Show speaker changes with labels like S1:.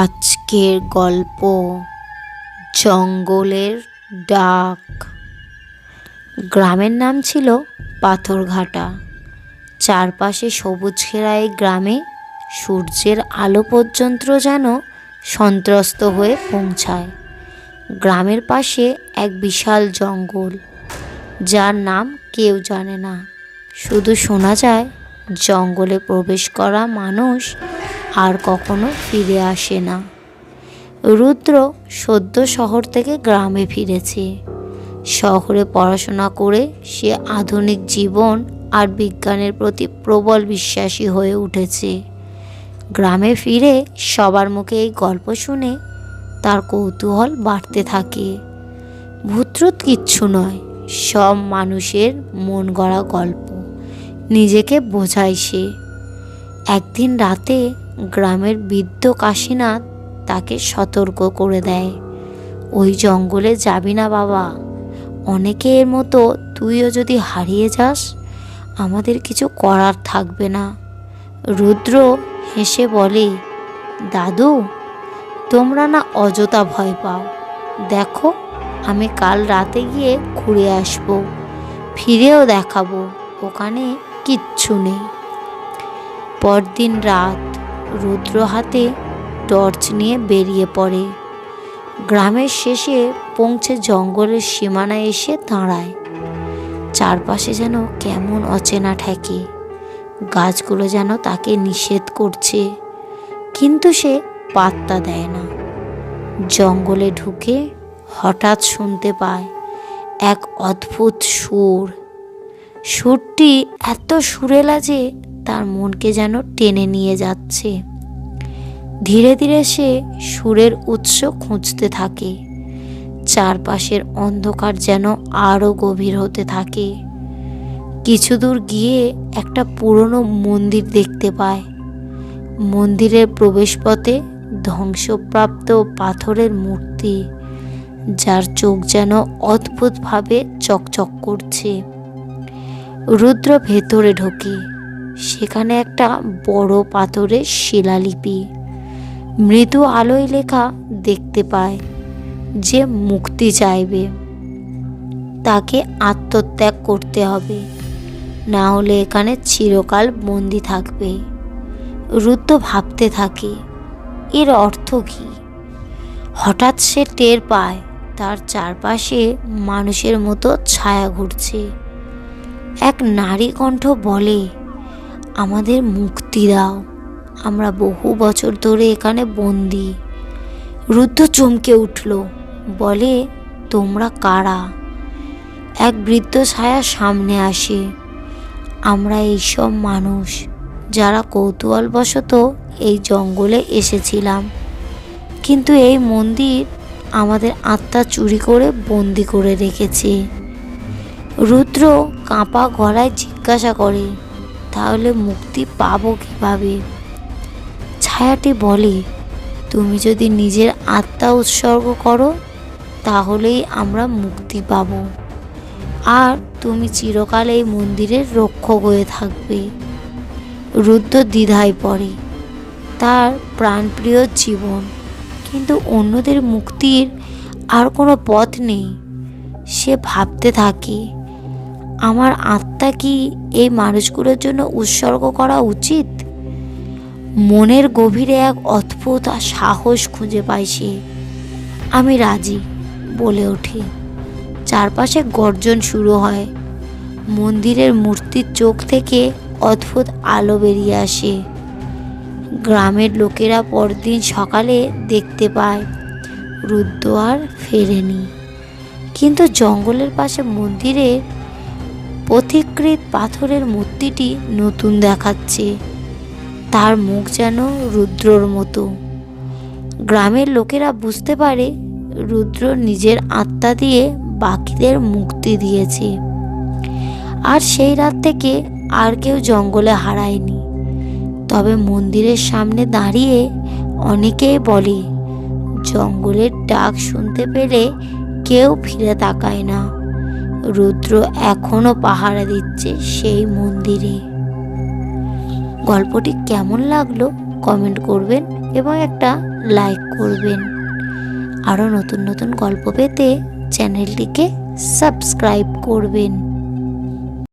S1: আজকের গল্প জঙ্গলের ডাক। গ্রামের নাম ছিল পাথরঘাটা। চারপাশে সবুজ ঘেরা এই গ্রামে সূর্যের আলো পর্যন্ত যেন সন্ত্রস্ত হয়ে পৌঁছায়। গ্রামের পাশে এক বিশাল জঙ্গল, যার নাম কেউ জানে না। শুধু শোনা যায় জঙ্গলে প্রবেশ করা মানুষ আর কখনো ফিরে আসে না। রুদ্র সদ্য শহর থেকে গ্রামে ফিরেছে। শহরে পড়াশোনা করে সে আধুনিক জীবন আর বিজ্ঞানের প্রতি প্রবল বিশ্বাসী হয়ে উঠেছে। গ্রামে ফিরে সবার মুখে এই গল্প শুনে তার কৌতূহল বাড়তে থাকে। ভূতট্রুত কিচ্ছু নয়, সব মানুষের মন গড়া গল্প। নিজেকে বোঝায় সে। একদিন রাতে গ্রামের বৃদ্ধ কাশীনাথ তাকে সতর্ক করে দেয়, ওই জঙ্গলে যাবি না বাবা। অনেকের মতো তুইও যদি হারিয়ে যাস, আমাদের কিছু করার থাকবে না। রুদ্র হেসে বলে, দাদু, তোমরা না অযথা ভয় পাও। দেখো, আমি কাল রাতে গিয়ে ঘুরে আসবো, ফিরেও দেখাবো ওখানে কিচ্ছু নেই। পরদিন রাত রুদ্র হাতে টর্চ নিয়ে বেরিয়ে পড়ে। গ্রামের শেষে পৌঁছে জঙ্গলের সীমানায় এসে দাঁড়ায়। চারপাশে যেন কেমন অচেনা ঠেকে। গাছগুলো যেন তাকে নিষেধ করছে, কিন্তু সে পাত্তা দেয় না। জঙ্গলে ঢুকে হঠাৎ শুনতে পায় এক অদ্ভুত সুর। সুরটি এত সুরেলা যে তার মনকে যেন টেনে নিয়ে যাচ্ছে। ধীরে ধীরে সে সুরের উৎস খুঁজতে থাকে। চারপাশের অন্ধকার যেন আরও গভীর হতে থাকে। কিছু দূর গিয়ে একটা পুরনো মন্দির দেখতে পায়। মন্দিরের প্রবেশপথে ধ্বংসপ্রাপ্ত পাথরের মূর্তি, যার চোখ যেন অদ্ভুতভাবে চকচক করছে। রুদ্র ভেতরে ঢোকে। সেখানে একটা বড় পাথরের শিলালিপি। মৃদু আলোয় লেখা দেখতে পায় যে মুক্তি চাইবে তাকে আত্মত্যাগ করতে হবে, না হলে এখানে চিরকাল বন্দি থাকবে। রুদ্র ভাবতে থাকে, এর অর্থ কী? হঠাৎ সে টের পায় তার চারপাশে মানুষের মতো ছায়া ঘুরছে। এক নারী কণ্ঠ বলে, আমাদের মুক্তি দাও, আমরা বহু বছর ধরে এখানে বন্দি। রুদ্র চমকে উঠল, বলে, তোমরা কারা? এক বৃদ্ধ ছায়া সামনে আসে। আমরা এইসব মানুষ যারা কৌতূহলবশত এই জঙ্গলে এসেছিলাম, কিন্তু এই মন্দির আমাদের আত্মা চুরি করে বন্দি করে রেখেছে। রুদ্র কাঁপা গলায় জিজ্ঞাসা করে, তাহলে মুক্তি পাবো কিভাবে? ছায়াটি বলে, তুমি যদি নিজের আত্মা উৎসর্গ করো, তাহলেই আমরা মুক্তি পাব, আর তুমি চিরকাল এই মন্দিরের রক্ষক হয়ে থাকবে। রুদ্র দ্বিধায় পড়ে। তার প্রাণপ্রিয় জীবন, কিন্তু অন্যদের মুক্তির আর কোনো পথ নেই। সে ভাবতে থাকে, আমার আত্মা কি এই মানুষগুলোর জন্য উৎসর্গ করা উচিত? মনের গভীরে এক অদ্ভুত সাহস খুঁজে পায় সে। আমি রাজি, বলে ওঠে। চারপাশে গর্জন শুরু হয়। মন্দিরের মূর্তির চোখ থেকে অদ্ভুত আলো বেরিয়ে আসে। গ্রামের লোকেরা পরদিন সকালে দেখতে পায় রুদ্র আর ফেরেনি, কিন্তু জঙ্গলের পাশে মন্দিরের পথিকৃত পাথরের মূর্তিটি নতুন দেখাচ্ছে। তার মুখ যেন রুদ্রর মতো। গ্রামের লোকেরা বুঝতে পারে রুদ্র নিজের আত্মা দিয়ে বাকিদের মুক্তি দিয়েছে। আর সেই রাত থেকে আর কেউ জঙ্গলে হারায়নি। তবে মন্দিরের সামনে দাঁড়িয়ে অনেকেই বলে, জঙ্গলের ডাক শুনতে পেলে কেউ ফিরে তাকায় না। রুদ্র এখনো পাহারা দিচ্ছে সেই মন্দিরে। গল্পটি কেমন লাগলো কমেন্ট করবেন এবং একটা লাইক করবেন। আরও নতুন নতুন গল্প পেতে চ্যানেলটিকে সাবস্ক্রাইব করবেন।